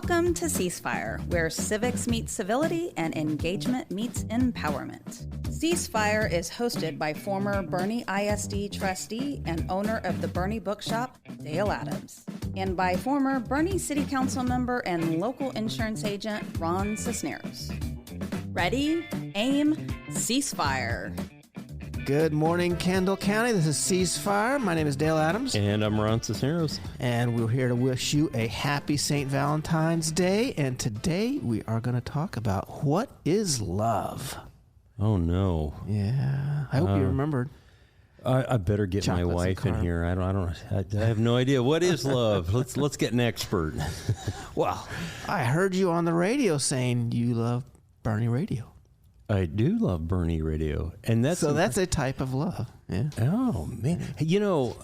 Welcome to Ceasefire, where civics meets civility and engagement meets empowerment. Ceasefire is hosted by former Bernie ISD trustee and owner of the Bernie Bookshop, Dale Adams, and by former Bernie City Council member and local insurance agent, Ron Cisneros. Ready, aim, ceasefire. Good morning, Kendall County. This is Ceasefire. My name is Dale Adams. And I'm Ron Cisneros. And we're here to wish you a happy St. Valentine's Day. And today we are going to talk about what is love. Oh, no. Yeah. I hope you remembered. I better get my wife in here. I have no idea. What is love? Let's get an expert. Well, I heard you on the radio saying you love Bernie radio. I do love Bernie radio. And that's a type of love. Yeah. Oh, man. You know,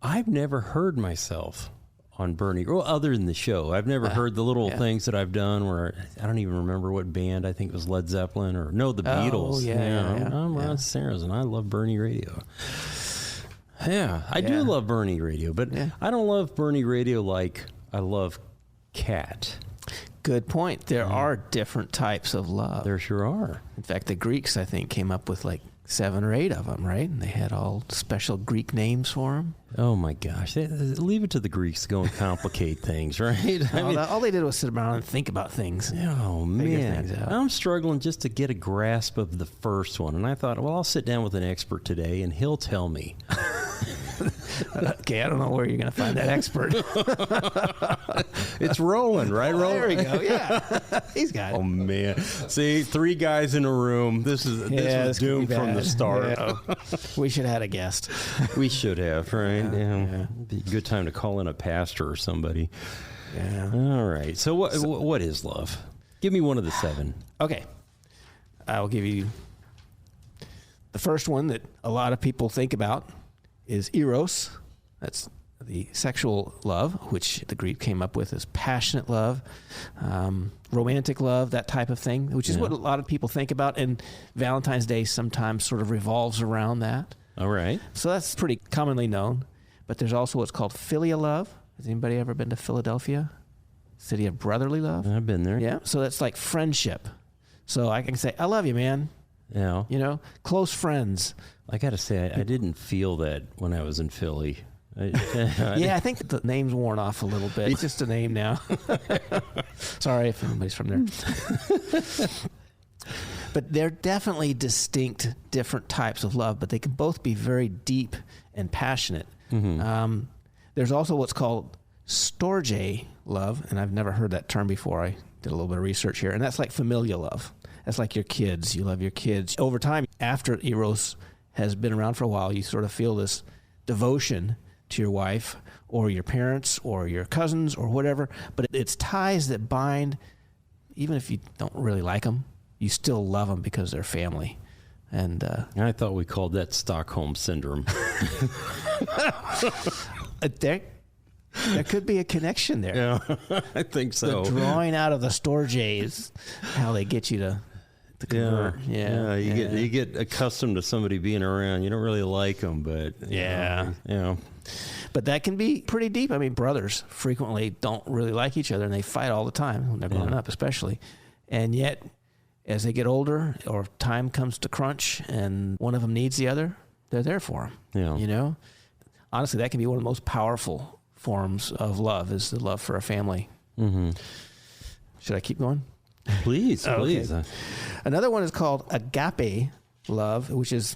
I've never heard myself on Bernie, well, other than the show. I've never heard the little things that I've done where I don't even remember what band. I think it was Led Zeppelin or the Beatles. I'm Ron Cisneros, and I love Bernie radio. Yeah, I do love Bernie radio, but I don't love Bernie radio like I love Cat. Good point. There are different types of love. There sure are. In fact, the Greeks, I think, came up with like 7 or 8 of them, right? And they had all special Greek names for them. Oh, my gosh. Leave it to the Greeks to go and complicate things, right? All they did was sit around and think about things. Oh, man. I'm struggling just to get a grasp of the first one. And I thought, well, I'll sit down with an expert today, and he'll tell me. Okay, I don't know where you're going to find that expert. It's rolling, right? There we go. Yeah, he's got it. Oh man! See, 3 guys in a room. This was doomed from the start. Yeah. We should have had a guest. We should have, right? Yeah. Be a good time to call in a pastor or somebody. Yeah. All right. So what is love? Give me one of the 7. Okay, I'll give you the first one that a lot of people think about. Is Eros. That's the sexual love, which the Greek came up with as passionate love, romantic love, that type of thing, which is what a lot of people think about. And Valentine's Day sometimes sort of revolves around that. All right. So that's pretty commonly known. But there's also what's called Philia love. Has anybody ever been to Philadelphia? City of brotherly love? I've been there. Yeah. So that's like friendship. So I can say, I love you, man. Yeah. You know, close friends. I got to say, I didn't feel that when I was in Philly. I think the name's worn off a little bit. It's just a name now. Sorry if anybody's from there. But they're definitely distinct, different types of love, but they can both be very deep and passionate. Mm-hmm. There's also what's called Storge love, and I've never heard that term before. I did a little bit of research here, and that's like familial love. That's like your kids. You love your kids. Over time, after Eros has been around for a while, you sort of feel this devotion to your wife or your parents or your cousins or whatever, but it's ties that bind. Even if you don't really like them, you still love them because they're family. And I thought we called that Stockholm Syndrome. There could be a connection there. Yeah, I think so. The drawing out of the Storge is how they get you to convert. You get accustomed to somebody being around. You don't really like them, but But that can be pretty deep. I mean, brothers frequently don't really like each other, and they fight all the time when they're growing up, especially. And yet, as they get older, or time comes to crunch, and one of them needs the other, they're there for them. Yeah. You know, honestly, that can be one of the most powerful forms of love. Is the love for a family. Mm-hmm. Should I keep going? Please, please. Another one is called Agape love, which is,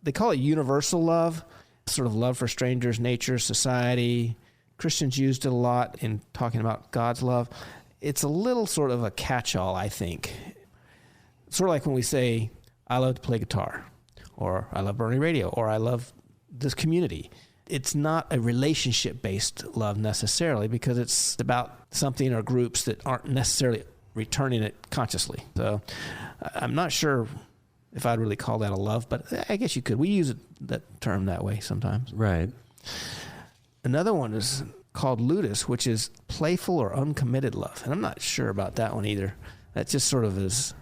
they call it universal love, sort of love for strangers, nature, society. Christians used it a lot in talking about God's love. It's a little sort of a catch-all, I think. Sort of like when we say, I love to play guitar, or I love Bernie radio, or I love this community. It's not a relationship-based love necessarily, because it's about something or groups that aren't necessarily returning it consciously. So I'm not sure if I'd really call that a love, but I guess you could. We use that term that way sometimes. Right. Another one is called Ludus, which is playful or uncommitted love. And I'm not sure about that one either. That just sort of is.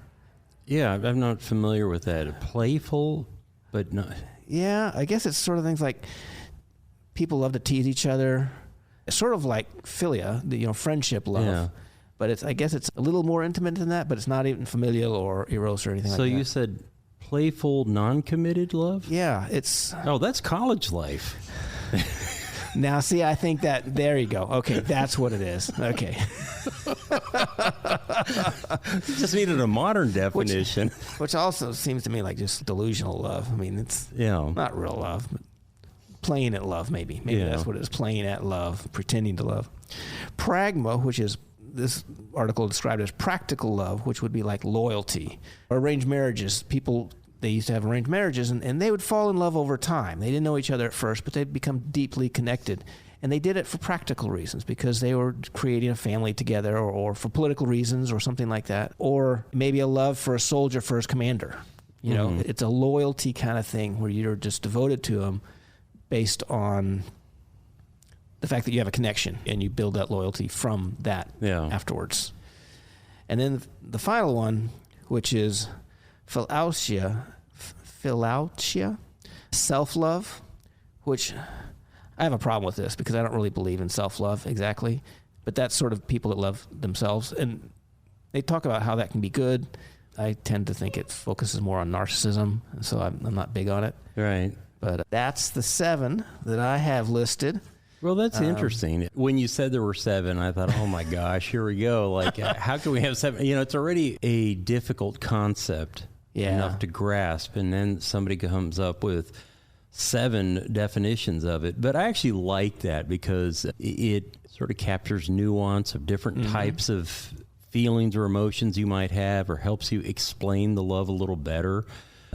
Yeah, I'm not familiar with that. Playful, but not. Yeah, I guess it's sort of things like people love to tease each other. It's sort of like Philia, friendship love. But I guess it's a little more intimate than that, but it's not even familial or Eros or anything like that. So you said playful, non-committed love? Yeah, it's... Oh, that's college life. Now, see, I think that... There you go. Okay, that's what it is. Okay. You just needed a modern definition. Which also seems to me like just delusional love. I mean, it's not real love, but playing at love, maybe. Maybe that's what it is, playing at love, pretending to love. Pragma, which is... This article described as practical love, which would be like loyalty. Arranged marriages, people, they used to have arranged marriages, and they would fall in love over time. They didn't know each other at first, but they'd become deeply connected. And they did it for practical reasons, because they were creating a family together, or for political reasons or something like that. Or maybe a love for a soldier for his commander. You know, it's a loyalty kind of thing where you're just devoted to him based on the fact that you have a connection, and you build that loyalty from that afterwards. And then the final one, which is Philautia, self-love, which I have a problem with this because I don't really believe in self-love exactly, but that's sort of people that love themselves. And they talk about how that can be good. I tend to think it focuses more on narcissism, so I'm not big on it. Right. But that's the 7 that I have listed. Well, that's interesting. When you said there were 7, I thought, oh my gosh, here we go. Like, how can we have 7? You know, it's already a difficult concept enough to grasp. And then somebody comes up with 7 definitions of it. But I actually like that because it sort of captures nuance of different types of feelings or emotions you might have, or helps you explain the love a little better.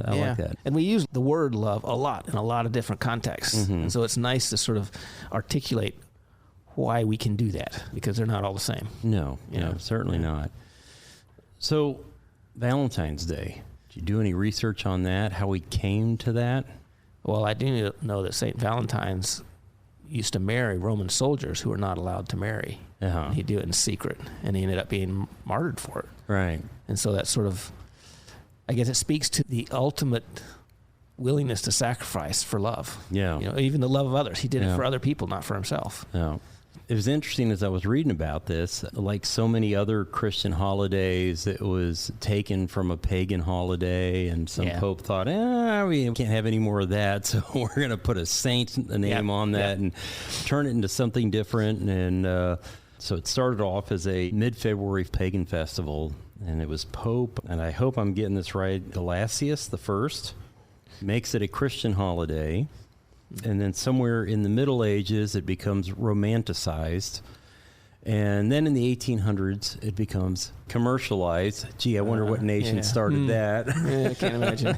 I like that. And we use the word love a lot in a lot of different contexts. And so it's nice to sort of articulate why we can do that, because they're not all the same. No, certainly not. So Valentine's Day, did you do any research on that, how we came to that? Well, I do know that St. Valentine's used to marry Roman soldiers who were not allowed to marry. He'd do it in secret, and he ended up being martyred for it. Right. And so that sort of... I guess it speaks to the ultimate willingness to sacrifice for love. Yeah. You know, even the love of others. He did it for other people, not for himself. Yeah. It was interesting as I was reading about this, like so many other Christian holidays, it was taken from a pagan holiday, and some pope thought, we can't have any more of that, so we're going to put a saint name on that and turn it into something different. And so it started off as a mid-February pagan festival. And it was Pope, and I hope I'm getting this right, Gelasius I, makes it a Christian holiday. And then somewhere in the Middle Ages, it becomes romanticized. And then in the 1800s, it becomes commercialized. Gee, I wonder what nation started that. I can't imagine.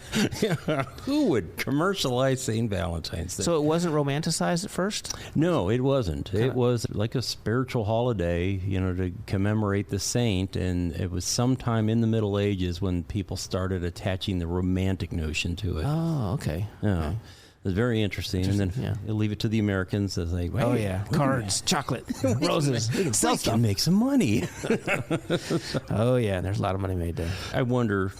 Who would commercialize St. Valentine's Day? So it wasn't romanticized at first? No, it wasn't. It was like a spiritual holiday, to commemorate the saint. And it was sometime in the Middle Ages when people started attaching the romantic notion to it. Oh, okay. Yeah. Okay. It was very interesting. And then you'll leave it to the Americans as they, cards, chocolate, roses, sell stuff, make some money. Oh, yeah, there's a lot of money made there. I wonder,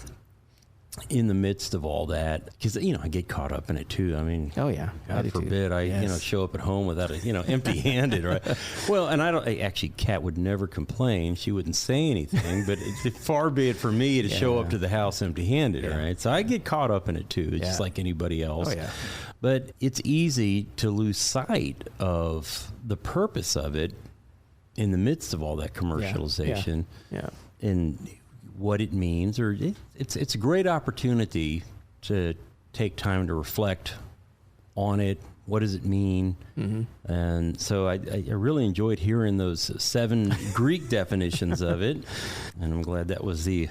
in the midst of all that, because, I get caught up in it too. I mean, God forbid I, show up at home without empty-handed, right? Well, and actually, Kat would never complain. She wouldn't say anything, but far be it for me to show up to the house empty-handed, right? So I get caught up in it too, just like anybody else. Oh, yeah. But it's easy to lose sight of the purpose of it in the midst of all that commercialization and what it means. Or it's a great opportunity to take time to reflect on it. What does it mean? And so I really enjoyed hearing those 7 Greek definitions of it. And I'm glad that was the...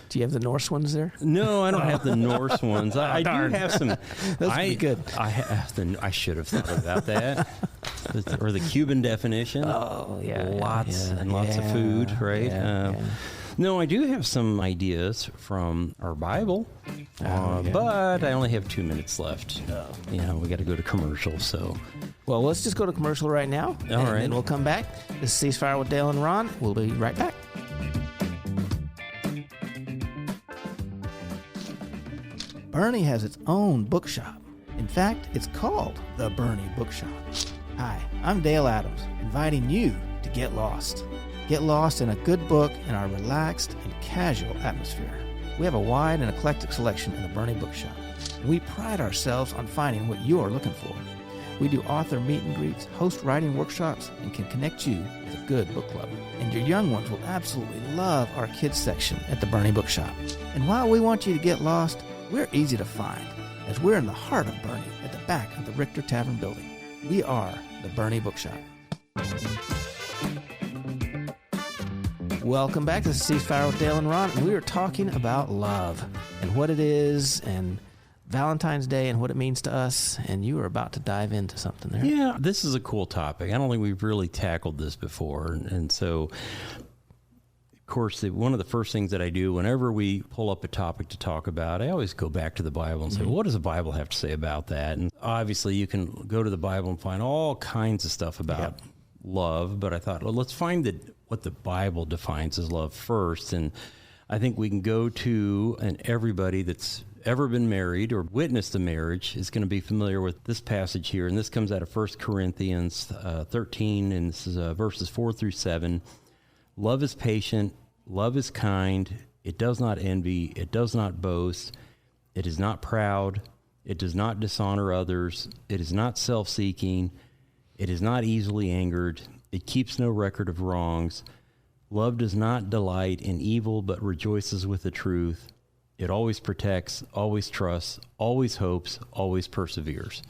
Do you have the Norse ones there? No, I don't have the Norse ones. I do have some. Those would be good. I should have thought about that. Or the Cuban definition. Oh, yeah. Lots of food, right? No, I do have some ideas from our Bible, but I only have 2 minutes left. We got to go to commercial, so. Well, let's just go to commercial right now. All right. And then we'll come back. This is Ceasefire with Dale and Ron. We'll be right back. Bernie has its own bookshop. In fact, it's called the Bernie Bookshop. Hi, I'm Dale Adams, inviting you to get lost. Get lost in a good book in our relaxed and casual atmosphere. We have a wide and eclectic selection in the Bernie Bookshop, and we pride ourselves on finding what you're looking for. We do author meet and greets, host writing workshops, and can connect you with a good book club. And your young ones will absolutely love our kids section at the Bernie Bookshop. And while we want you to get lost, we're easy to find, as we're in the heart of Bernie at the back of the Richter Tavern building. We are the Bernie Bookshop. Welcome back to Ceasefire with Dale and Ron, and we are talking about love and what it is and Valentine's Day and what it means to us, and you are about to dive into something there. Yeah, this is a cool topic. I don't think we've really tackled this before, and so, of course, one of the first things that I do whenever we pull up a topic to talk about, I always go back to the Bible and say, well, what does the Bible have to say about that? And obviously, you can go to the Bible and find all kinds of stuff about love, but I thought, well, let's find what the Bible defines as love first, and I think we can go to, and everybody that's ever been married or witnessed a marriage is going to be familiar with this passage here, and this comes out of 1 Corinthians 13, and this is verses 4 through 7. Love is patient, love is kind, it does not envy, it does not boast, it is not proud, it does not dishonor others, it is not self-seeking, it is not easily angered, it keeps no record of wrongs. Love does not delight in evil, but rejoices with the truth. It always protects, always trusts, always hopes, always perseveres.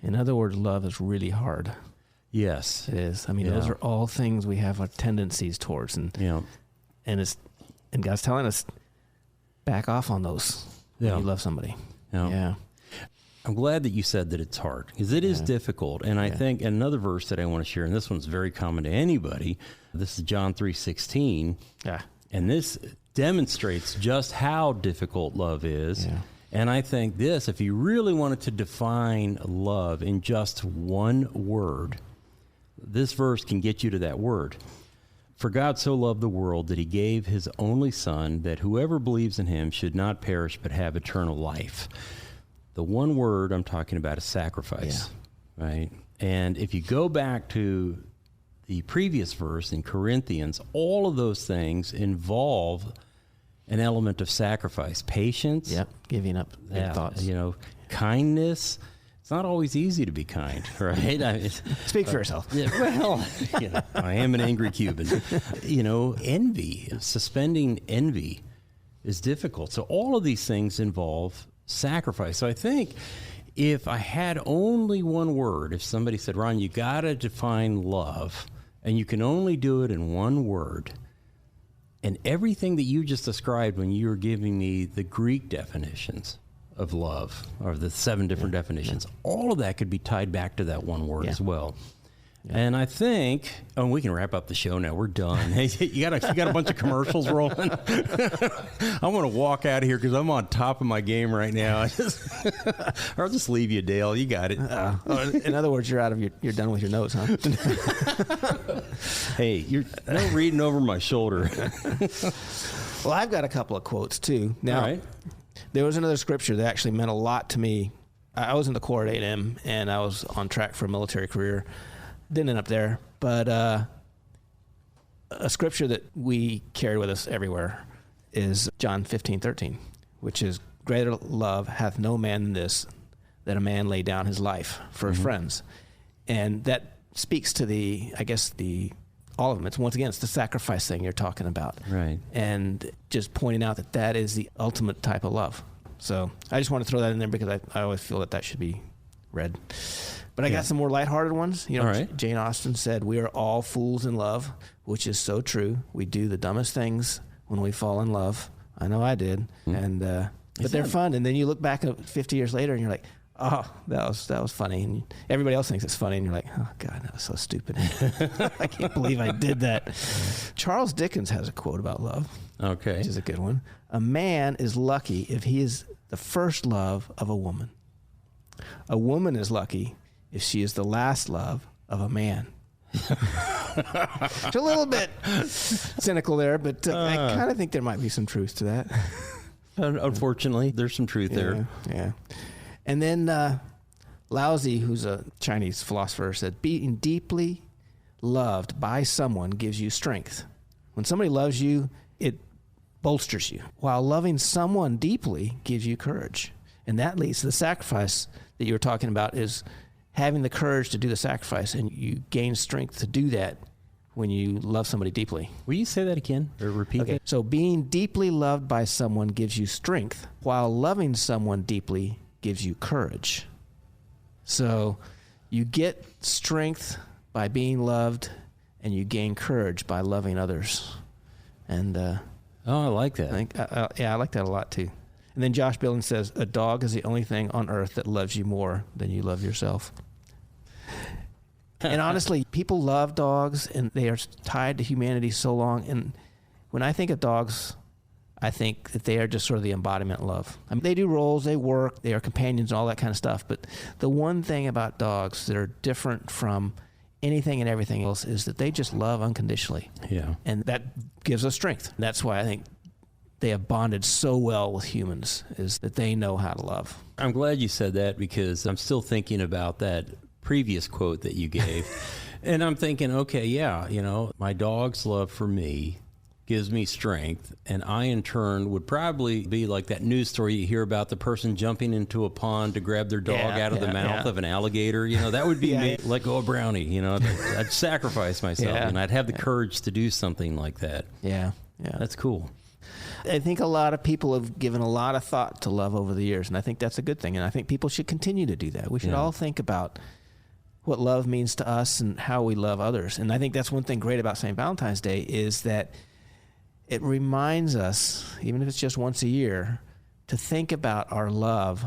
In other words, love is really hard. Yes. It is. I mean, those are all things we have tendencies towards. And God's telling us, back off on those when you love somebody. Yeah. I'm glad that you said that it's hard, because it is difficult. And I think another verse that I want to share, and this one's very common to anybody, this is John 3:16. Yeah. And this demonstrates just how difficult love is. Yeah. And I think this, if you really wanted to define love in just one word, this verse can get you to that word. For God so loved the world that he gave his only Son, that whoever believes in him should not perish but have eternal life. The one word I'm talking about is sacrifice, right? And if you go back to the previous verse in Corinthians, all of those things involve an element of sacrifice, patience. Yep, giving up your thoughts. Kindness. It's not always easy to be kind, right? Speak for yourself. Well, I am an angry Cuban. Envy, suspending envy is difficult. So all of these things involve sacrifice. So I think if I had only one word, if somebody said, Ron, you got to define love, and you can only do it in one word, and everything that you just described when you were giving me the Greek definitions of love, or the 7 different definitions, all of that could be tied back to that one word as well. Yeah. And I think, we can wrap up the show now. We're done. Hey, you got a bunch of commercials rolling. I want to walk out of here because I'm on top of my game right now. Or I'll just leave you, Dale. You got it. In other words, you're done with your notes, huh? Hey, you're no reading over my shoulder. Well, I've got a couple of quotes too. Now, all right. There was another scripture that actually meant a lot to me. I was in the Corps at 8M, and I was on track for a military career. Didn't end up there, but a scripture that we carry with us everywhere is John 15:13, which is, greater love hath no man than this, that a man lay down his life for his friends. And that speaks to all of them. It's, once again, it's the sacrifice thing you're talking about. Right. And just pointing out that is the ultimate type of love. So I just want to throw that in there because I always feel that should be read. But I got some more lighthearted ones. All right. Jane Austen said, we are all fools in love, which is so true. We do the dumbest things when we fall in love. I know I did. And but they're fun. And then you look back 50 years later and you're like, oh, that was funny. And everybody else thinks it's funny. And you're like, oh, God, that was so stupid. I can't believe I did that. Charles Dickens has a quote about love. Okay. Which is a good one. A man is lucky if he is the first love of a woman. A woman is lucky if she is the last love of a man. It's a little bit cynical there, but I kind of think there might be some truth to that. Unfortunately, there's some truth there. Yeah. And then Laozi, who's a Chinese philosopher, said, being deeply loved by someone gives you strength. When somebody loves you, it bolsters you, while loving someone deeply gives you courage. And that leads to the sacrifice that you were talking about, is having the courage to do the sacrifice, and you gain strength to do that when you love somebody deeply. Will you say that again, or repeat that? So being deeply loved by someone gives you strength, while loving someone deeply gives you courage. So you get strength by being loved, and you gain courage by loving others. And I like that. I like that a lot too. And then Josh Billings says, a dog is the only thing on earth that loves you more than you love yourself. And honestly, people love dogs, and they are tied to humanity so long. And when I think of dogs, I think that they are just sort of the embodiment of love. I mean, they do roles, they work, they are companions, and all that kind of stuff. But the one thing about dogs that are different from anything and everything else is that they just love unconditionally. Yeah. And that gives us strength. That's why I think they have bonded so well with humans, is that they know how to love. I'm glad you said that, because I'm still thinking about that previous quote that you gave. And I'm thinking, okay, yeah, my dog's love for me gives me strength, and I in turn would probably be like that news story you hear about the person jumping into a pond to grab their dog out of the mouth of an alligator. That would be me. Let go of Brownie. I'd sacrifice myself, and I'd have the courage to do something like that. Yeah. That's cool. I think a lot of people have given a lot of thought to love over the years, and I think that's a good thing, and I think people should continue to do that. We should all think about what love means to us and how we love others. And I think that's one thing great about St. Valentine's Day, is that it reminds us, even if it's just once a year, to think about our love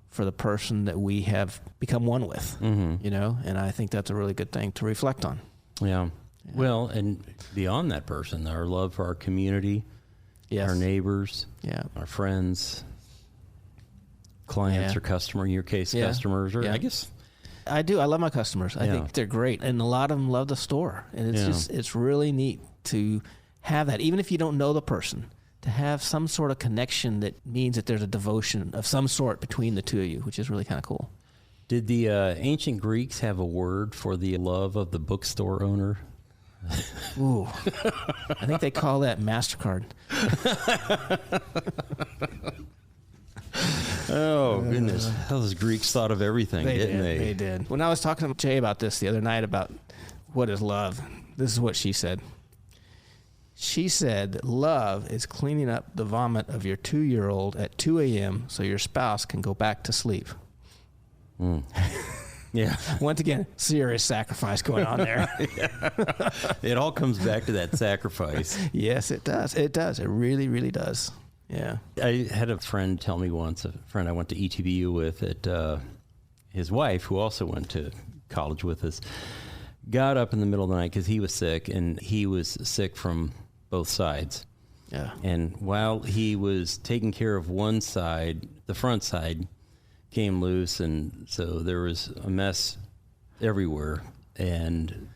for the person that we have become one with, and I think that's a really good thing to reflect on. Yeah. Well, and beyond that person, our love for our community, our neighbors, our friends, clients or customer, in your case, customers, or I guess. I do. I love my customers. I think they're great. And a lot of them love the store. And it's it's really neat to have that, even if you don't know the person, to have some sort of connection that means that there's a devotion of some sort between the two of you, which is really kind of cool. Did the ancient Greeks have a word for the love of the bookstore owner? Ooh. I think they call that MasterCard. Oh, goodness. Those Greeks thought of everything, didn't they? They did. When I was talking to Jay about this the other night, about what is love, this is what she said. She said that love is cleaning up the vomit of your 2-year-old at 2 a.m. so your spouse can go back to sleep. Yeah. Once again, serious sacrifice going on there. It all comes back to that sacrifice. Yes, it does. It does. It really, really does. Yeah. I had a friend tell me once, a friend I went to ETBU with, that his wife, who also went to college with us, got up in the middle of the night because he was sick, and he was sick from both sides. Yeah. And while he was taking care of one side, the front side came loose, and so there was a mess everywhere, and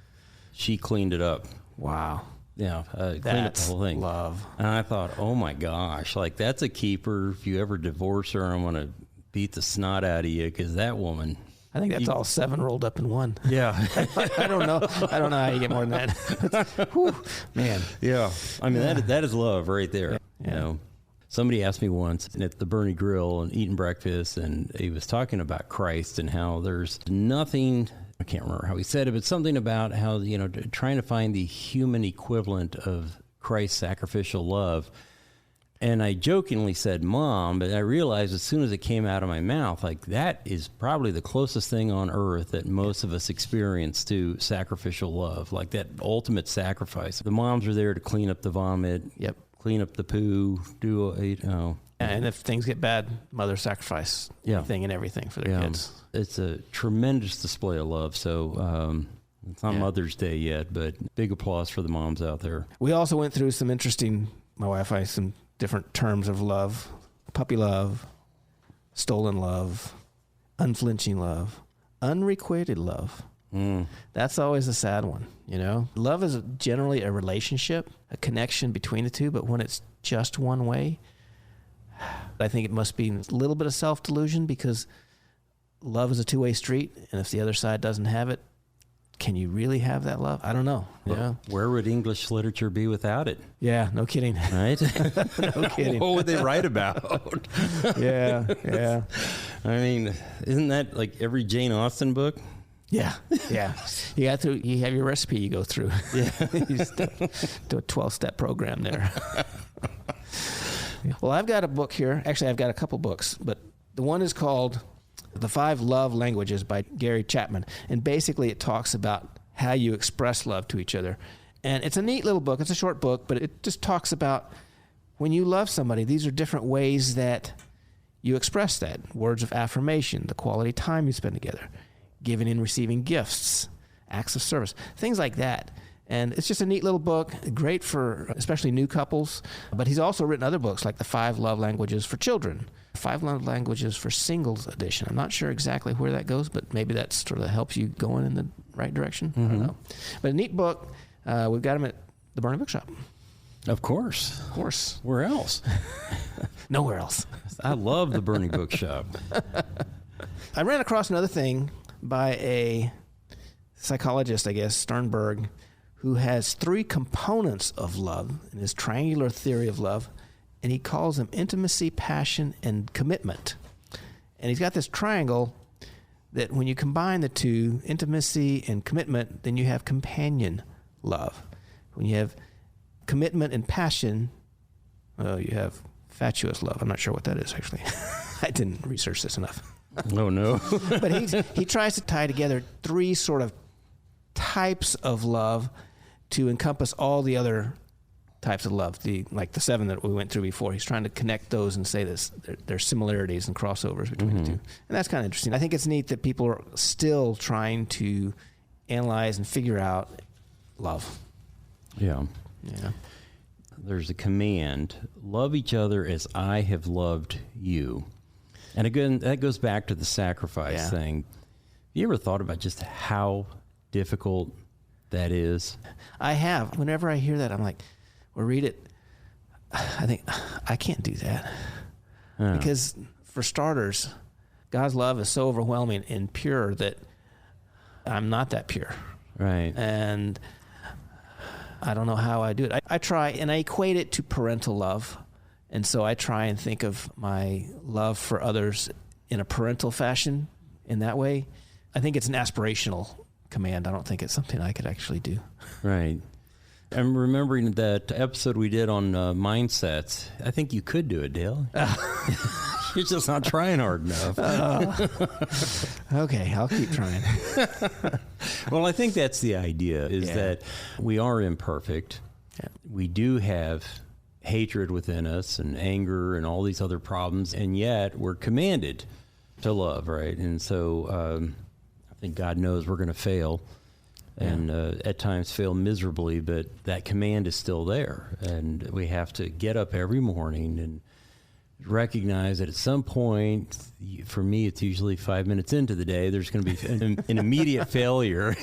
she cleaned it up. Wow. Yeah, cleaned up the whole thing. Love. And I thought, oh my gosh, like that's a keeper. If you ever divorce her, I'm going to beat the snot out of you, because that woman. I think that's all 7 rolled up in one. Yeah. I don't know. I don't know how you get more than that. Whew, man. Yeah. I mean, that is love right there. Yeah. Somebody asked me once at the Bernie Grill and eating breakfast, and he was talking about Christ and how there's nothing, I can't remember how he said it, but something about how, trying to find the human equivalent of Christ's sacrificial love. And I jokingly said, Mom, but I realized as soon as it came out of my mouth, like that is probably the closest thing on earth that most of us experience to sacrificial love, like that ultimate sacrifice. The moms are there to clean up the vomit. Yep. Clean up the poo, And if things get bad, mothers sacrifice anything and everything for their kids. It's a tremendous display of love. So it's not Mother's Day yet, but big applause for the moms out there. We also went through some different terms of love: puppy love, stolen love, unflinching love, unrequited love. That's always a sad one, Love is generally a relationship, a connection between the two, but when it's just one way, I think it must be a little bit of self-delusion, because love is a two-way street, and if the other side doesn't have it, can you really have that love? I don't know. Well, where would English literature be without it? Yeah, no kidding. Right? No kidding. What would they write about? Yeah. I mean, isn't that like every Jane Austen book? Yeah. You have your recipe you go through. Yeah. You just do a 12-step program there. Well, I've got a book here. Actually, I've got a couple books, but the one is called The 5 Love Languages by Gary Chapman. And basically it talks about how you express love to each other. And it's a neat little book. It's a short book, but it just talks about when you love somebody, these are different ways that you express that. Words of affirmation, the quality time you spend together, giving and receiving gifts, acts of service, things like that. And it's just a neat little book, great for especially new couples. But he's also written other books like The 5 Love Languages for Children, 5 Love Languages for Singles edition. I'm not sure exactly where that goes, but maybe that sort of helps you going in the right direction. I don't know. But a neat book. We've got them at the Bernie Bookshop. Of course. Where else? Nowhere else. I love the Bernie Bookshop. I ran across another thing by a psychologist, I guess, Sternberg, who has 3 components of love in his triangular theory of love, and he calls them intimacy, passion, and commitment. And he's got this triangle that when you combine the 2, intimacy and commitment, then you have companion love. When you have commitment and passion, you have fatuous love. I'm not sure what that is, actually. I didn't research this enough. Oh, no. But he tries to tie together 3 sort of types of love to encompass all the other types of love, like the 7 that we went through before. He's trying to connect those and say there's similarities and crossovers between the 2. And that's kind of interesting. I think it's neat that people are still trying to analyze and figure out love. Yeah. There's a command, love each other as I have loved you. And again, that goes back to the sacrifice thing. Have you ever thought about just how difficult that is? I have. Whenever I hear that, I'm like, or read it, I think, I can't do that. Because for starters, God's love is so overwhelming and pure that I'm not that pure. Right. And I don't know how I do it. I try, and I equate it to parental love. And so I try and think of my love for others in a parental fashion in that way. I think it's an aspirational command. I don't think it's something I could actually do. Right. I'm remembering that episode we did on mindsets. I think you could do it, Dale. You're just not trying hard enough. Okay, I'll keep trying. Well, I think that's the idea, is that we are imperfect. Yeah. We do have hatred within us and anger and all these other problems, and yet we're commanded to love, right? And so I think God knows we're going to fail. And at times fail miserably, but that command is still there. And we have to get up every morning and recognize that at some point, for me, it's usually 5 minutes into the day, there's going to be an immediate failure.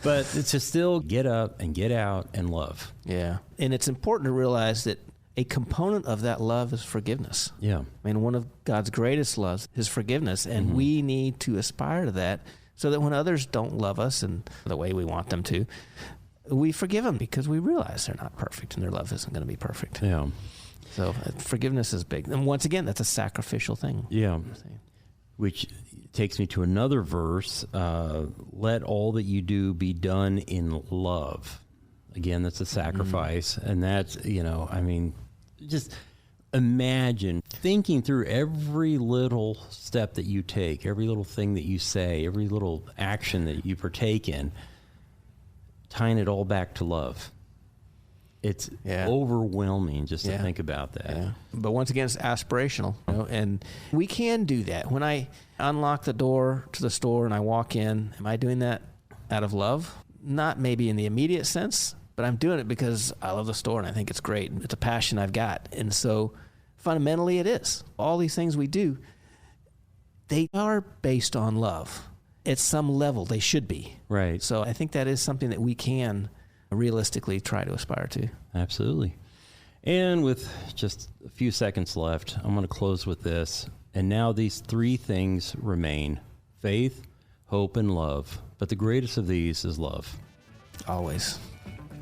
But it's to still get up and get out and love. Yeah. And it's important to realize that a component of that love is forgiveness. Yeah. I mean, one of God's greatest loves is forgiveness, and we need to aspire to that, so that when others don't love us in the way we want them to, we forgive them because we realize they're not perfect and their love isn't going to be perfect. Yeah. So forgiveness is big. And once again, that's a sacrificial thing. Yeah. Which takes me to another verse. Let all that you do be done in love. Again, that's a sacrifice. And that's, just imagine thinking through every little step that you take, every little thing that you say, every little action that you partake in, tying it all back to love. It's overwhelming just to think about that. Yeah. But once again, it's aspirational, and we can do that. When I unlock the door to the store and I walk in, am I doing that out of love? Not maybe in the immediate sense, but I'm doing it because I love the store and I think it's great. It's a passion I've got. And so fundamentally it is. All these things we do, they are based on love. At some level, they should be. Right. So I think that is something that we can realistically try to aspire to. Absolutely. And with just a few seconds left, I'm going to close with this. And now these 3 things remain: faith, hope, and love. But the greatest of these is love. Always.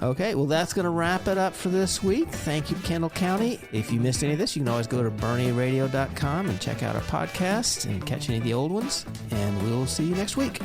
Okay, well, that's going to wrap it up for this week. Thank you, Kendall County. If you missed any of this, you can always go to bernieradio.com and check out our podcast and catch any of the old ones. And we'll see you next week.